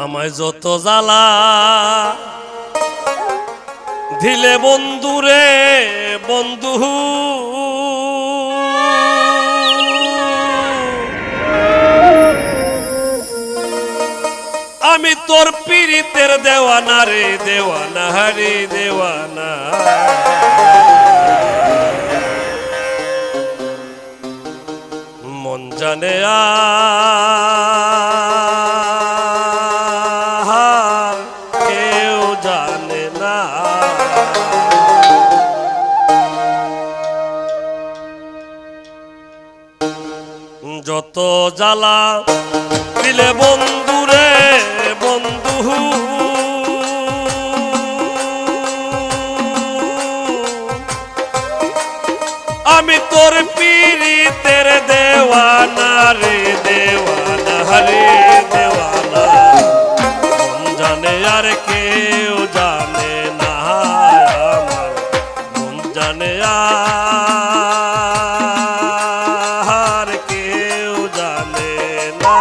আমায় যত জ্বালা দিলে বন্ধুরে বন্ধু, আমি তোর পীড়িতের দেওয়ানা রে দেওয়ানা রে দেওয়ানা। মন জানে আর কেউ জানে না, যত জ্বালা দিলে বন্ধুরে বন্ধু, আমি তোর পীড়িতের দেওয়ানা রে দেওয়ানা রে দেওয়ানা। মন জানে আর কেউ জানে না, আমার মন জানে আর কেউ জানে না।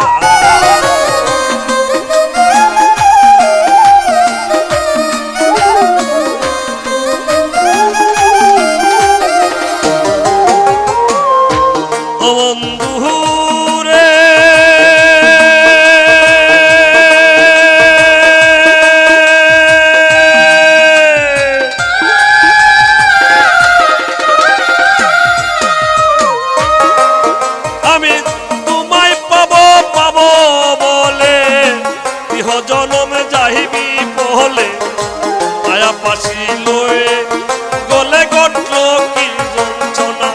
জনম যাইবি বলে আয়া পাশি লয়ে গলে গটল কি যন্ত্রণা,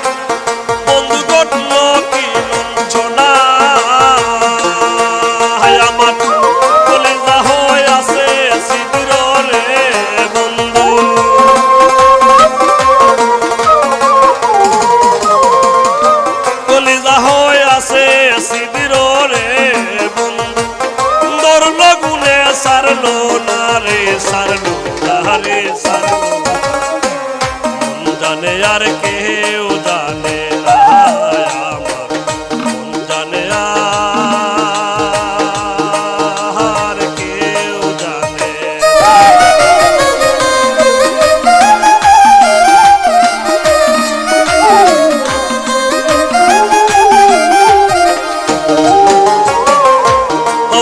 বন্ধু গটল কি যন্ত্রণা। আমার কলিজা হয়ে আছে সিঁদুর রে বন্ধু, কলিজা হয়ে আছে সিঁদুর রে বন্ধু। গুনে সারলো না রে সারলো না রে সারলো, মন জানে আর কেউ জানে না, আমার মন জানে আর কেউ জানে না।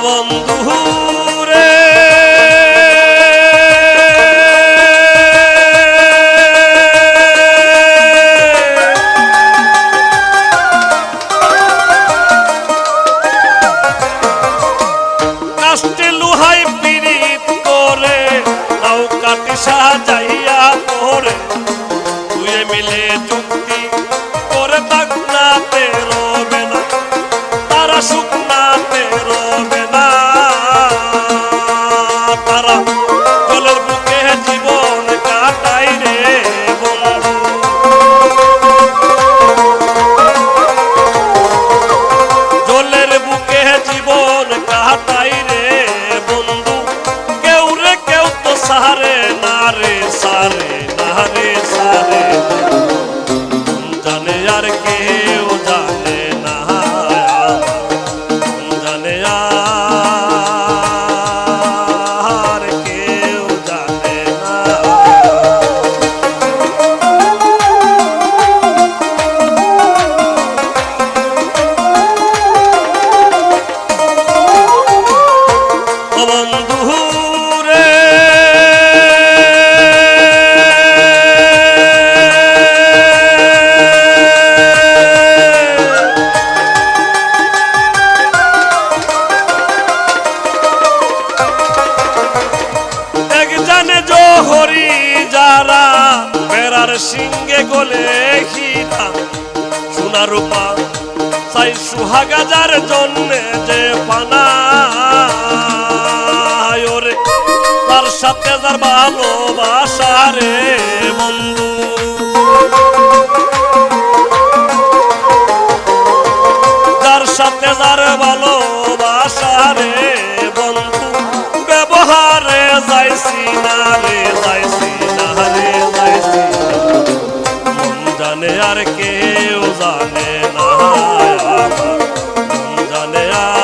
বন্ধু সাজাইয়া তোরে তুই মিলে চুক্তি করে তাকনাতে রবে না, তারা শুকনাতে রবে না, তারা জলের বুকে জীবন কাটাই রে বন্ধু। জলের বুকে জীবন কাটাই রে বন্ধু, কেউ রে কেউ তো সারে না রে সারে না রে সারে। মন জানে আর কেউ জানে না, মন জানে আর কেউ জানে না। বন্ধু রে হরি যারা বেড়ার সিংহে গলে হীরা সোনা রূপা চাই সুহাগাজার জন্যে যে পানা ওরে, তার সাথে যার ভালোবাসা রে বন্ধু, যার সাথে যার ভালোবাসা রে বন্ধু, ব্যবহারে যাইছি না রে যাইছি না রে যাইছি না। মন জানে আর কেউ জানে না, মন জানে আর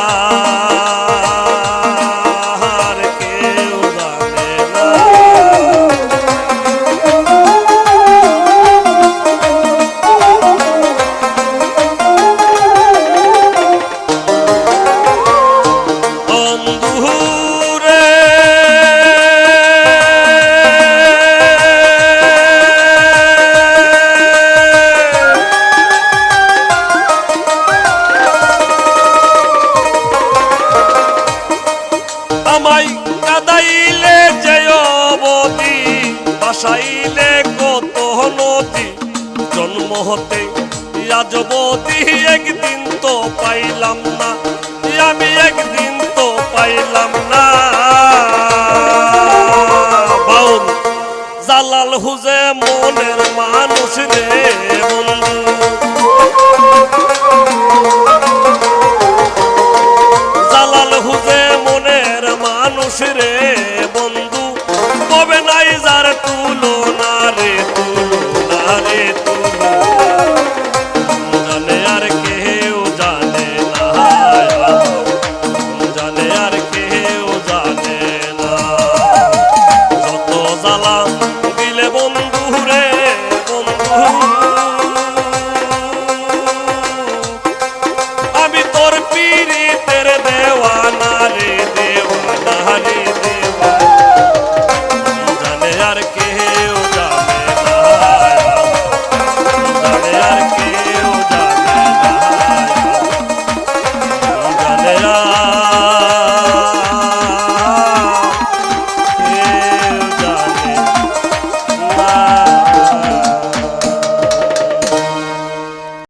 ভাসাইলে কত নদী জন্ম হতে আজবতী একদিন তো পাইলাম না, আমি একদিন তো পাইলাম না। বাউল জালাল হুজে মনের মা